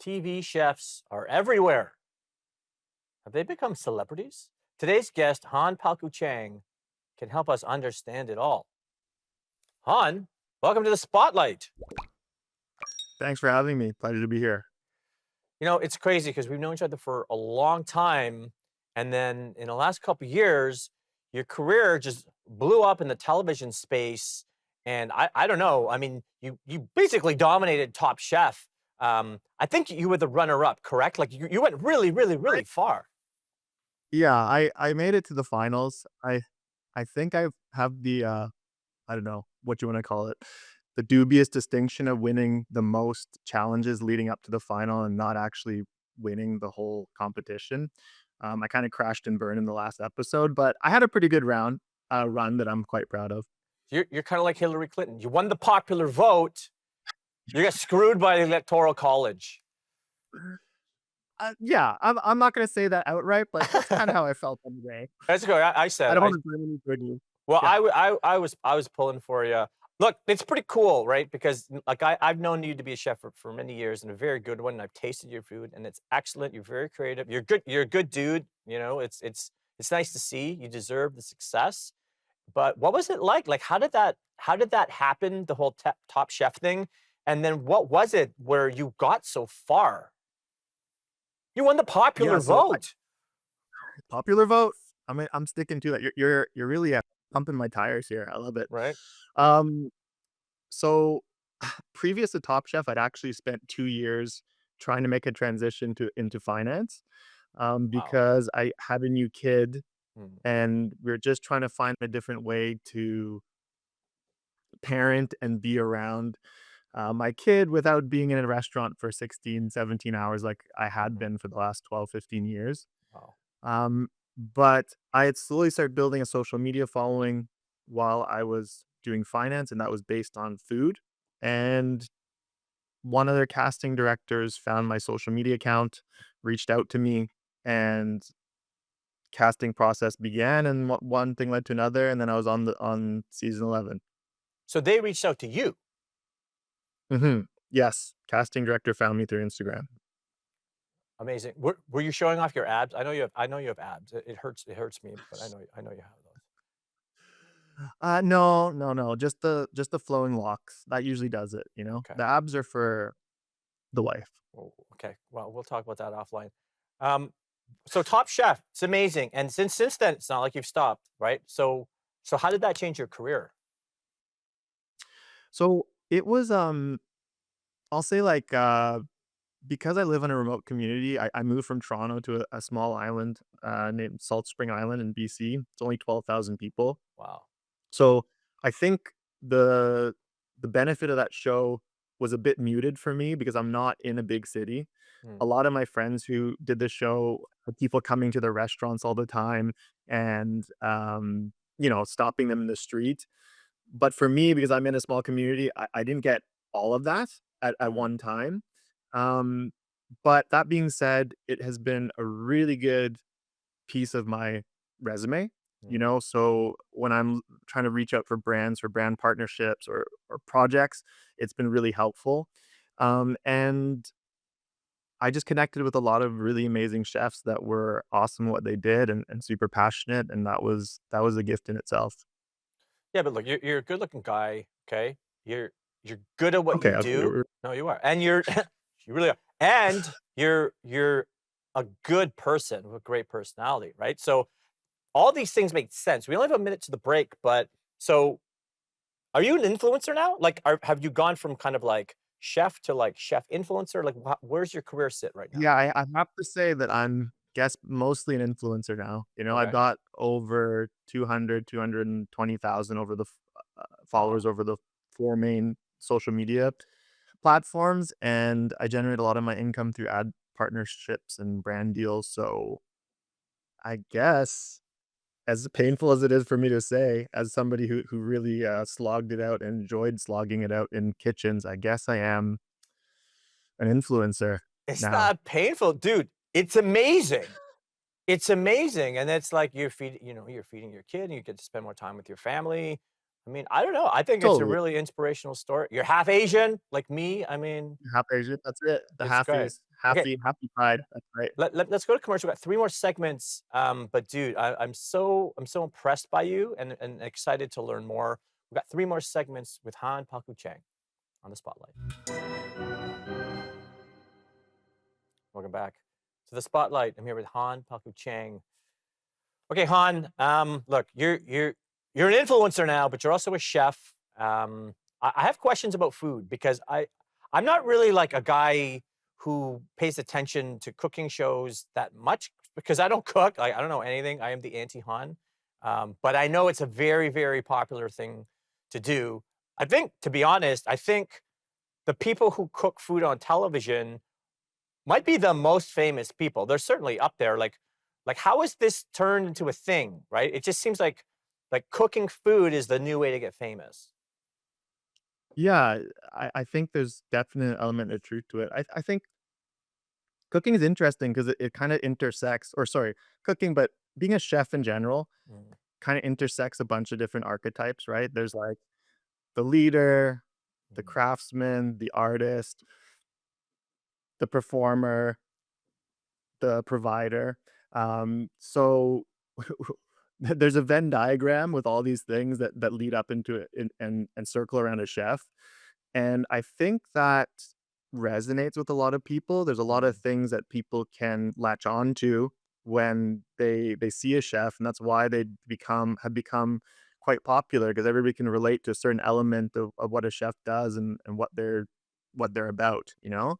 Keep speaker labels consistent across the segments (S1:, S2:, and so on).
S1: TV chefs are everywhere. Have they become celebrities? Today's guest, Han Palcu-Chang, can help us understand it all. Han, welcome to the spotlight.
S2: Thanks for having me. Pleasure to be here.
S1: You know, it's crazy because we've known each other for a long time. And then in the last couple of years, your career just blew up in the television space. And I don't know. I mean, you basically dominated Top Chef. I think you were the runner-up, correct? Like you went really, really,
S2: I,
S1: really far.
S2: yeah, I made it to the finals. I think I have the I don't know what you want to call it, the dubious distinction of winning the most challenges leading up to the final and not actually winning the whole competition. I kind of crashed and burned in the last episode, but I had a pretty good run that I'm quite proud of.
S1: You're kind of like Hillary Clinton. You won the popular vote. You got screwed by the Electoral College.
S2: Yeah, I'm not gonna say that outright, but that's kind of how I felt anyway.
S1: That's good. I
S2: I
S1: said.
S2: don't want to blame any good news.
S1: Well,
S2: Yeah.
S1: I was pulling for you. Look, it's pretty cool, right? Because like I've known you to be a chef for many years and a very good one. And I've tasted your food and it's excellent. You're very creative. You're good. You're a good dude. You know, it's nice to see. You deserve the success. But what was it like? Like, how did that happen? The whole Top Chef thing, and then what was it where you got so far? You won the
S2: Yeah,
S1: popular
S2: so
S1: vote,
S2: popular vote. I'm sticking to that. You're really pumping my tires here. I love it.
S1: right?
S2: Um, so previous to Top Chef, I'd actually spent 2 years trying to make a transition to into finance,
S1: Wow.
S2: because I had a new kid
S1: Hmm.
S2: and we are just trying to find a different way to parent and be around my kid without being in a restaurant for 16, 17 hours like I had
S1: Mhm.
S2: been for the last 12, 15 years.
S1: Wow.
S2: But I had slowly started building a social media following while I was doing finance, and that was based on food. And one of their casting directors found my social media account, reached out to me, and casting process began. And one thing led to another, and then I was on season 11.
S1: So they reached out to you.
S2: Yes, casting director found me through Instagram.
S1: Amazing. Were you showing off your abs? I know you have abs. It hurts me, but I know you have those.
S2: No, no, no, just the flowing locks. That usually does it, you know?
S1: Okay.
S2: The abs are for the wife.
S1: Well, okay. Well, we'll talk about that offline. Um, so Top Chef, it's amazing. And since then, it's not like you've stopped, right? So how did that change your career?
S2: So, it was, I'll say, like, because I live in a remote community, I moved from Toronto to a small island, named Salt Spring Island in BC. It's only 12,000 people.
S1: Wow.
S2: So, I think the the benefit of that show was a bit muted for me because I'm not in a big city.
S1: Hmm.
S2: A lot of my friends who did the show had people coming to their restaurants all the time and, stopping them in the street. But for me, because I'm in a small community, I didn't get all of that at
S1: Hmm.
S2: one time. Um, but that being said, it has been a really good piece of my resume,
S1: Hmm.
S2: so when I'm trying to reach out for brands or brand partnerships or projects, it's been really helpful. And I just connected with a lot of really amazing chefs that were awesome at what they did and super passionate, and that was a gift in itself.
S1: Yeah, but look, you're a good-looking guy. Okay, you're good at what you
S2: Okay, okay,
S1: do. No, you are, and you're you really are, and you're a good person with a great personality, right? So all these things make sense. We only have a minute to the break, but so are you an influencer now? Like, have you gone from kind of like chef to like chef influencer? Like, where's your career sit right now?
S2: yeah, I have to say that I'm guess mostly an influencer now. I've
S1: Okay.
S2: got over 220,000 over the
S1: Wow.
S2: followers over the 4 main social media platforms, and I generate a lot of my income through ad partnerships and brand deals, so I guess, as painful as it is for me to say, as somebody who really, slogged it out and enjoyed slogging it out in kitchens, I guess I am an influencer
S1: It's
S2: now.
S1: not painful, dude. It's amazing. It's amazing, and it's like you're feeding your kid, and you get to spend more time with your family. I mean, I don't know. I think it's a
S2: Totally.
S1: really inspirational story. You're half Asian like me. I mean,
S2: Half Asian, that's it. The
S1: it's great.
S2: halfies,
S1: Okay,
S2: happy pride, that's right.
S1: let's go to commercial. We got 3 more segments, but dude, I'm so impressed by you and excited to learn more. We've got 3 more segments with Han Palcu-Chang on the spotlight. Welcome back to the spotlight. I'm here with Han Palcu-Chang. Okay, Han. Look, you're an influencer now, but you're also a chef. I have questions about food because I'm not really like a guy who pays attention to cooking shows that much because I don't cook. Like I don't know anything. I am the anti Han, but I know it's a very very popular thing to do. I think, to be honest, I think the people who cook food on television might be the most famous people. They're certainly up there. Like how is this turned into a thing, right? It just seems like cooking food is the new way to get famous.
S2: Yeah, I think there's definite element of truth to it. I think cooking is interesting because it kinda intersects or sorry, cooking, but being a chef in general
S1: Mm,
S2: kinda intersects a bunch of different archetypes, right? There's, like, the leader, the
S1: mm,
S2: craftsman, the artist, the performer, the provider. So there's a Venn diagram with all these things that lead up into it and circle around a chef. And I think that resonates with a lot of people. There's a lot of
S1: mm,
S2: things that people can latch on to when they see a chef, and that's why they have become quite popular because everybody can relate to a certain element of what a chef does and what they're about, you know?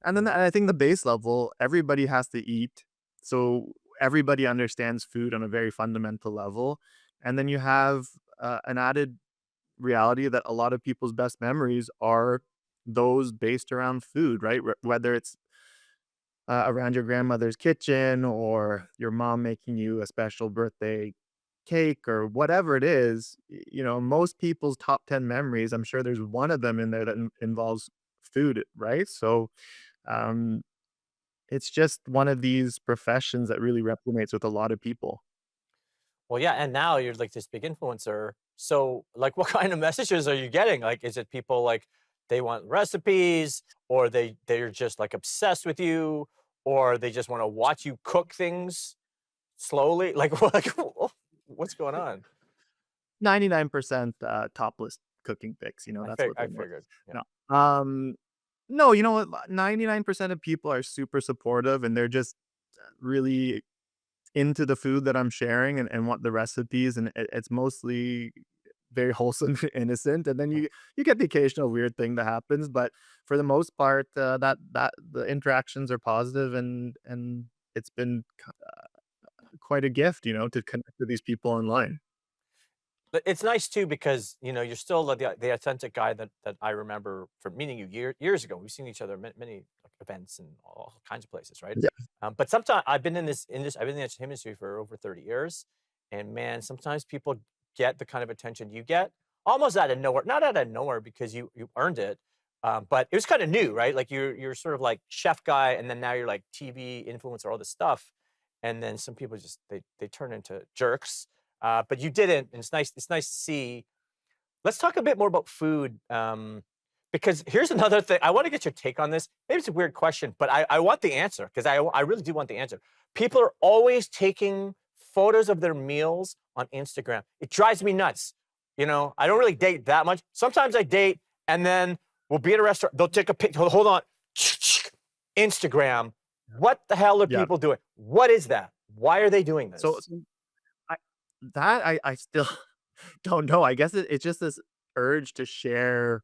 S2: And then
S1: mm.
S2: I think the base level, everybody has to eat. So everybody understands food on a very fundamental level. And then you have an added reality that a lot of people's best memories are those based around food, right? Whether it's around your grandmother's kitchen or your mom making you a special birthday cake or whatever it is, you know, most people's top 10 memories, I'm sure there's one of them in there that involves food, right? So, um, it's just one of these professions that really resonates with a lot of people.
S1: Well, yeah, and now you're like this big influencer. So, like, what kind of messages are you getting? Like, is it people like they want recipes, or they're just like obsessed with you, or they just want to watch you cook things slowly? Like, like what's going on?
S2: 99% topless cooking pics, you know, that's what
S1: I
S2: they want.
S1: figured. Yeah.
S2: No. No, you know what? 99% of people are super supportive and they're just really into the food that I'm sharing and want the recipes, and it's mostly very wholesome, innocent, and then
S1: Mm.
S2: you get the occasional weird thing that happens, but for the most part, that the interactions are positive and it's been quite a gift, you know, to connect with these people online.
S1: But it's nice too because, you know, you're still the authentic guy that I remember from meeting you years ago. We've seen each other at many like, events and all kinds of places, right?
S2: Yeah,
S1: But sometimes I've been in this industry for over 30 years, and man, sometimes people get the kind of attention you get almost out of nowhere. Not out of nowhere because you earned it, but it was kind of new, right? Like you're sort of like chef guy, and then now you're like TV influencer, all this stuff, and then some people just they turn into jerks, but you didn't, and it's nice to see. Let's talk a bit more about food, because here's another thing. I want to get your take on this. Maybe it's a weird question, but I want the answer because I really do want the answer. People are always taking photos of their meals on Instagram. It drives me nuts. You know, I don't really date that much. Sometimes I date, and then we'll be at a restaurant. They'll take a picture. Hold on, Instagram. What the hell are
S2: yeah.
S1: people doing? What is that? Why are they doing
S2: So
S1: this?
S2: so I still don't know. I guess it's just this urge to share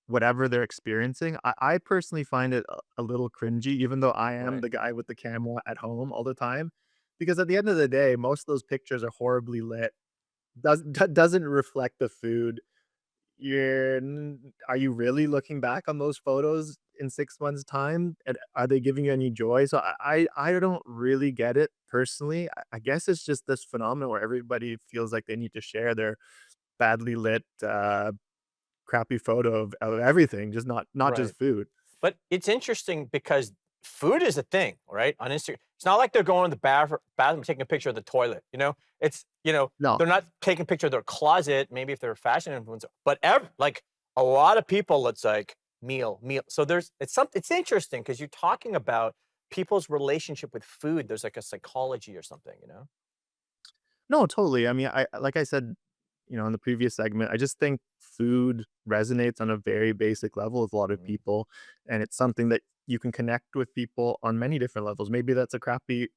S2: whatever they're experiencing. I personally find it a little cringy, even though I am
S1: Right.
S2: the guy with the camera at home all the time, because at the end of the day, most of those pictures are horribly lit. Doesn't reflect the food. Are you really looking back on those photos in 6 months' time, and are they giving you any joy? So I don't really get it personally. I guess it's just this phenomenon where everybody feels like they need to share their badly lit, crappy photo of everything, just not
S1: Right.
S2: just food.
S1: But it's interesting because food is a thing, right? On Instagram, it's not like they're going to the bathroom taking a picture of the toilet, you know? It's,
S2: No.
S1: they're not taking a picture of their closet, maybe if they're a fashion influencer, but like a lot of people, it's like meal. So it's interesting because you're talking about people's relationship with food. There's like a psychology or something, you know?
S2: No, totally. I mean, I like I said, in the previous segment, I just think food resonates on a very basic level with a lot of
S1: Mm,
S2: people, and it's something that you can connect with people on many different levels. Maybe that's a crappily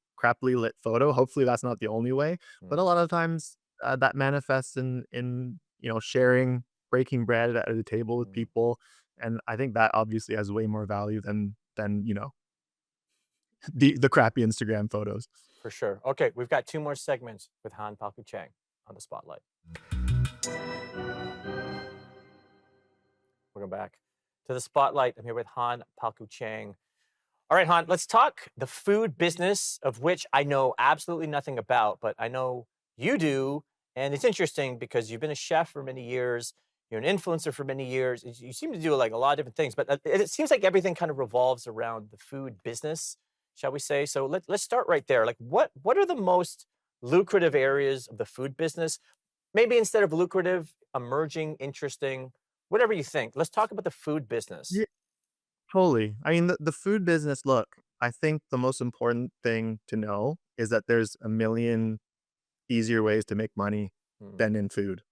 S2: lit photo. Hopefully, that's not the only way, but a
S1: mm,
S2: lot of times that manifests in sharing, breaking bread at the table with
S1: mm.
S2: people, and I think that obviously has way more value than the crappy Instagram photos.
S1: For sure. Okay, we've got 2 more segments with Han Palcu-Chang on the spotlight. Welcome back to the spotlight. I'm here with Han Palcu-Chang. All right, Han, let's talk the food business, of which I know absolutely nothing about, but I know you do. And it's interesting because you've been a chef for many years, you're an influencer for many years. You seem to do like a lot of different things, but it seems like everything kind of revolves around the food business, shall we say? So let's start right there. Like, what are the most lucrative areas of the food business? Maybe instead of lucrative, emerging, interesting, whatever you think. Let's talk about the food business.
S2: Totally. I mean, the food business, look, I think the most important thing to know is that there's a million easier ways to make money
S1: Hmm,
S2: than in food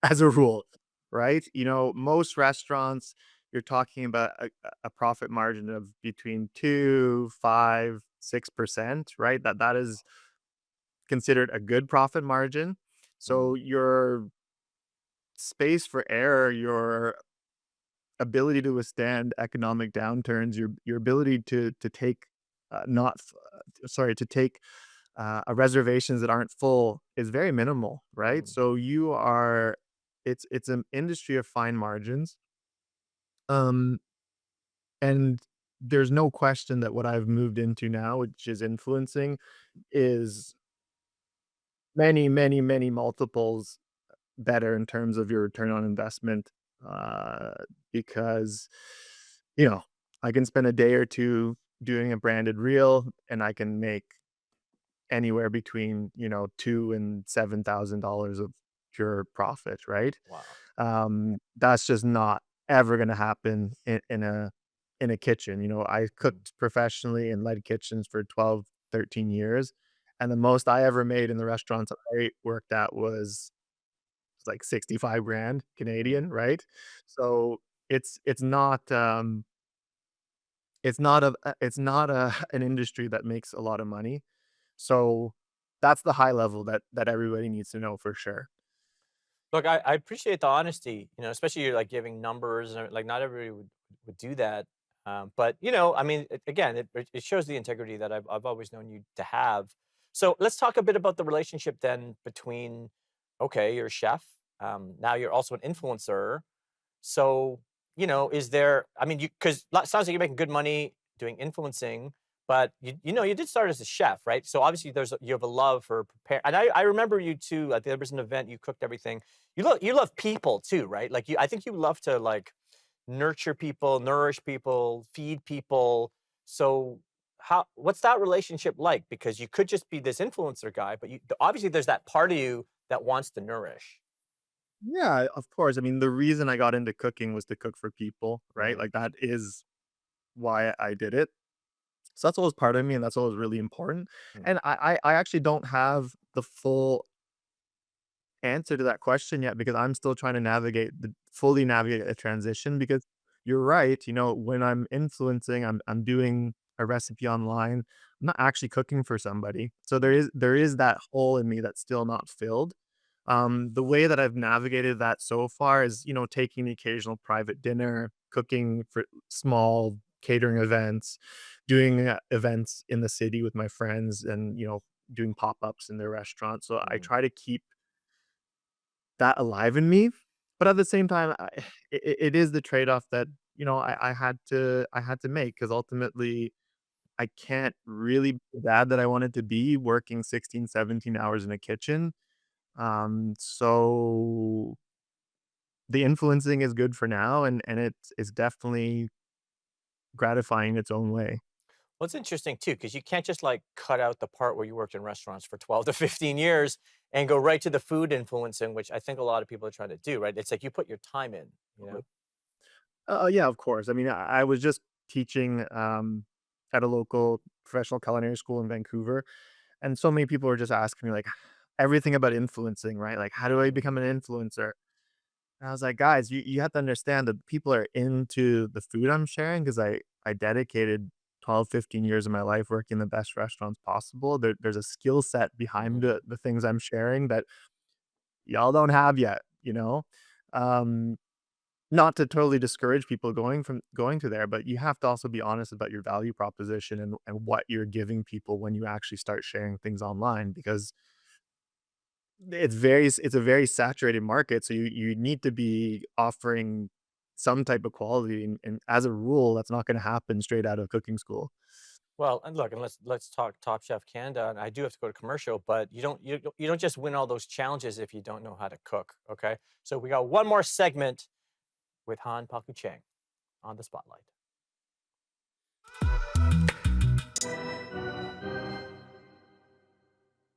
S2: as a rule, right? Most restaurants, you're talking about a profit margin of between 2, 5, 6%, right? That is considered a good profit margin.
S1: hmm,
S2: So your space for error, your ability to withstand economic downturns, your ability to take not f- sorry to take reservations that aren't full is very minimal, right?
S1: hmm.
S2: So it's an industry of fine margins, um, and there's no question that what I've moved into now, which is influencing, is many, many, many multiples better in terms of your return on investment, uh, because, you know, I can spend a day or 2 doing a branded reel, and I can make anywhere between, 2 and $7,000 of pure profit, right?
S1: Wow.
S2: That's just not ever gonna happen in a kitchen. I
S1: Mm,
S2: cooked professionally and led kitchens for 12, 13 years, and the most I ever made in the restaurants that I worked at was like 65 grand
S1: mm.
S2: Canadian, right? So it's not it's not an industry that makes a lot of money. So that's the high level that everybody needs to know for sure.
S1: Look, I appreciate the honesty, especially you're like giving numbers and like not everybody would do that. But I mean, again, it shows the integrity that I've always known you to have. So let's talk a bit about the relationship then between, okay, you're a chef. Now you're also an influencer. So, is there I mean, you because sounds like you're making good money doing influencing, but you did start as a chef, right? So obviously you have a love for prepare and I remember you too, like there was an event, you cooked everything. You love people too, right? Like I think you love to like nurture people, nourish people, feed people. So what's that relationship like? Because you could just be this influencer guy, but obviously there's that part of you that wants to nourish.
S2: Yeah, of course. I mean, the reason I got into cooking was to cook for people, right?
S1: Mm,
S2: Like that is why I did it. So that's always part of me, and that's always really important.
S1: mm,
S2: And I actually don't have the full answer to that question yet because I'm still trying to fully navigate a transition because you're right, when I'm influencing, I'm doing a recipe online. I'm not actually cooking for somebody. So there
S1: mm,
S2: is there is that hole in me that's still not filled. The way that I've navigated that so far is, taking the occasional private dinner, cooking for small catering events, doing events in the city with my friends and, doing pop-ups in their restaurants. So I
S1: mm.
S2: try to keep that alive in me, but at the same time, it is the trade-off that, I had to make because ultimately I can't really be the dad that I wanted to be working 16, 17 hours in a kitchen. So the influencing is good for now and it's definitely gratifying its own way.
S1: Well, it's interesting too, because you can't just like cut out the part where you worked in restaurants for 12 to 15 years and go right to the food influencing, which I think a lot of people are trying to do, right? It's like you put your time in, you know?
S2: Yeah, of course. I mean, I was just teaching at a local professional culinary school in Vancouver, and so many people were just asking me like everything about influencing, right? Like, how do I
S1: Mhm.
S2: become an influencer? And I was like, guys, you have to understand that people are into the food I'm sharing because I dedicated 12, 15 years of my life working in the best restaurants possible. There's a skill set behind
S1: Mhm.
S2: the things I'm sharing that y'all don't have yet, you know? Um, Not to totally discourage people going to there, but you have to also be honest about your value proposition and what you're giving people when you actually start sharing things online because it's a very saturated market, so you need to be offering some type of quality, and as a rule, that's not gonna happen straight out of cooking school.
S1: Well, and look, and let's talk Top Chef Canada. And I do have to go to commercial, but you don't just win all those challenges if you don't know how to cook. Okay, so we got one more segment with Han Palcu-Chang on the spotlight.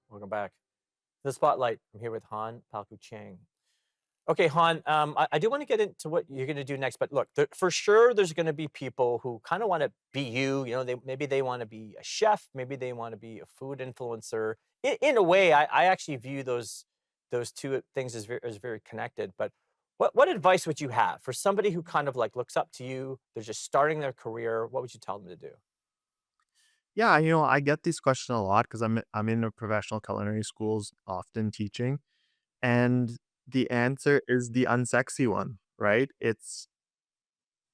S1: Welcome back. The spotlight. I'm here with Han Palcu-Chang. Okay, Han, I do want to get into what you're going to do next, but look, for sure, there's going to be people who kind of want to be you. You know, maybe they want to be a chef, maybe they want to be a food influencer. In a way, I actually view those two things as very connected. But what advice would you have for somebody who kind of like looks up to you? They're just starting their career. What would you tell them to do?
S2: Yeah, I get these questions a lot because I'm in a professional culinary schools often teaching, and the answer is the unsexy one, right? It's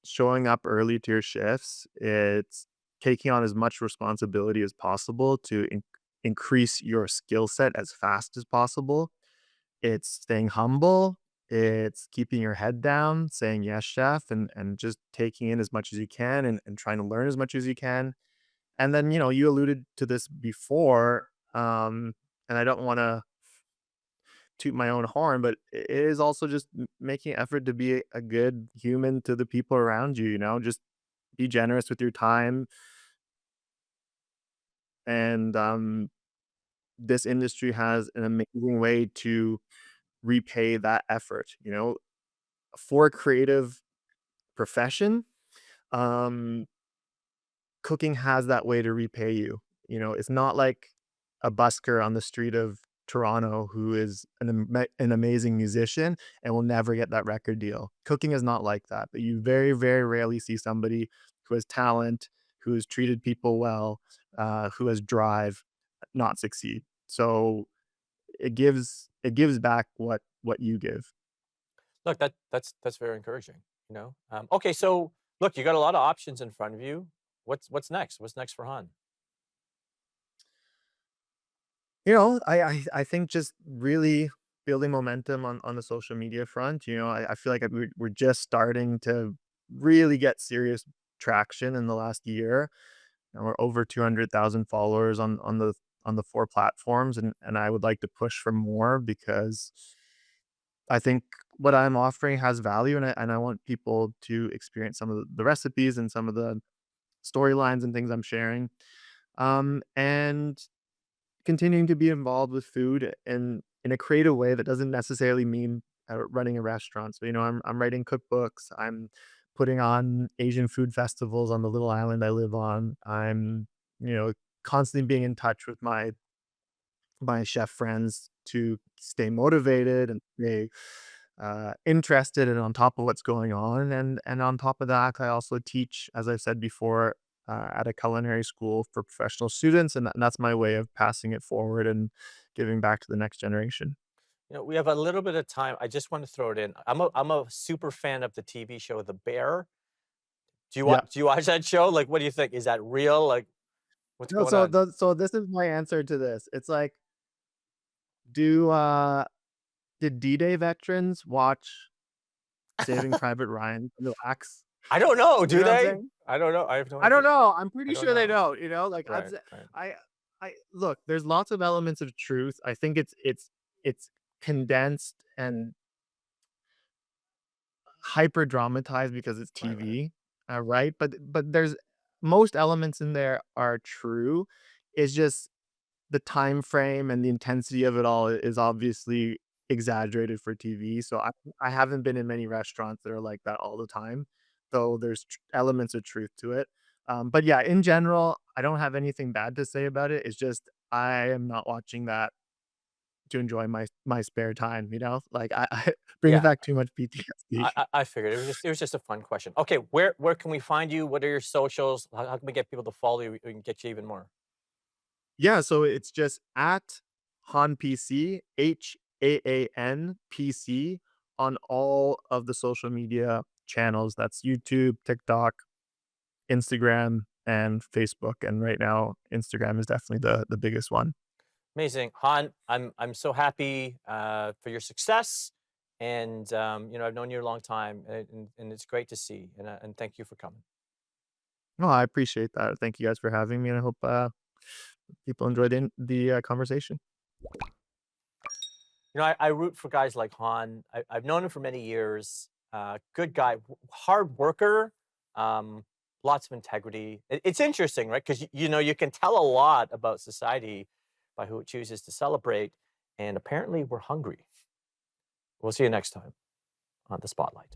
S2: showing up early to your shifts. It's taking on as much responsibility as possible to increase your skill set as fast as possible. It's staying humble. It's keeping your head down, saying yes, chef, and just taking in as much as you can and trying to learn as much as you can. And then, you alluded to this before, and I don't want to toot my own horn, but it is also just making effort to be a good human to the people around you, just be generous with your time. And this industry has an amazing way to repay that effort, for a creative profession. Um, Cooking has that way to repay you. It's not like a busker on the street of Toronto who is an amazing musician and will never get that record deal. Cooking is not like that, but you very, very rarely see somebody who has talent, who has treated people well, who has drive, not succeed. So it gives back what you give.
S1: Look, that's very encouraging. Okay, so look, you got a lot of options in front of you. What's next? What's next for Han?
S2: I think just really building momentum on the social media front. I feel like we're just starting to really get serious traction in the last year. And we're over 200,000 followers on the four platforms, and I would like to push for more because I think what I'm offering has value, and I want people to experience some of the recipes and some of the storylines and things I'm sharing. And continuing to be involved with food in a creative way that doesn't necessarily mean, running a restaurant. So, I'm writing cookbooks, I'm putting on Asian food festivals on the little island I live on. I'm, you know, constantly being in touch with my chef friends to stay motivated and stay, interested and on top of what's going on, and on top of that, I also teach, as I said before, at a culinary school for professional students, and that's my way of passing it forward and giving back to the next generation.
S1: We have a little bit of time. I just want to throw it in. I'm a super fan of the TV show The Bear.
S2: Yeah.
S1: Do you watch that show? Like, what do you think? Is that real? Like, what's
S2: No,
S1: going on?
S2: so this is my answer to this. It's like, do, did D-Day veterans watch Saving Private Ryan and relax?
S1: I don't know.
S2: You
S1: Do
S2: know what I'm
S1: they?
S2: saying?
S1: I don't know. I have no
S2: I don't
S1: idea.
S2: know, I'm
S1: I
S2: pretty
S1: don't
S2: sure they
S1: know.
S2: don't, like,
S1: Right. Right.
S2: I look, there's lots of elements of truth. I think it's condensed and hyper dramatized because it's
S1: Right. Right.
S2: TV, right? But there's most elements in there are true. It's just the time frame and the intensity of it all is obviously exaggerated for TV, so I haven't been in many restaurants that are like that all the time, though there's elements of truth to it. But yeah, in general, I don't have anything bad to say about it. It's just I am not watching that to enjoy my spare time, you know? Like I brings
S1: Yeah,
S2: back too much PTSD.
S1: I figured it was just a fun question. Okay, where can we find you? What are your socials? How can we get people to follow you? We can get you even more.
S2: Yeah, so it's just at Han PC, HAAN PC on all of the social media channels. That's YouTube, TikTok, Instagram, and Facebook. And right now, Instagram is definitely the biggest one.
S1: Amazing, Han. I'm so happy for your success, and you know I've known you a long time, and it's great to see. And thank you for coming.
S2: No, I appreciate that. Thank you guys for having me, and I hope people enjoyed the conversation.
S1: You know, I root for guys like Han. I've known him for many years. Good guy, hard worker, um, lots of integrity. It's interesting, right? Because you know you can tell a lot about society by who it chooses to celebrate, and apparently we're hungry. We'll see you next time on the Spotlight.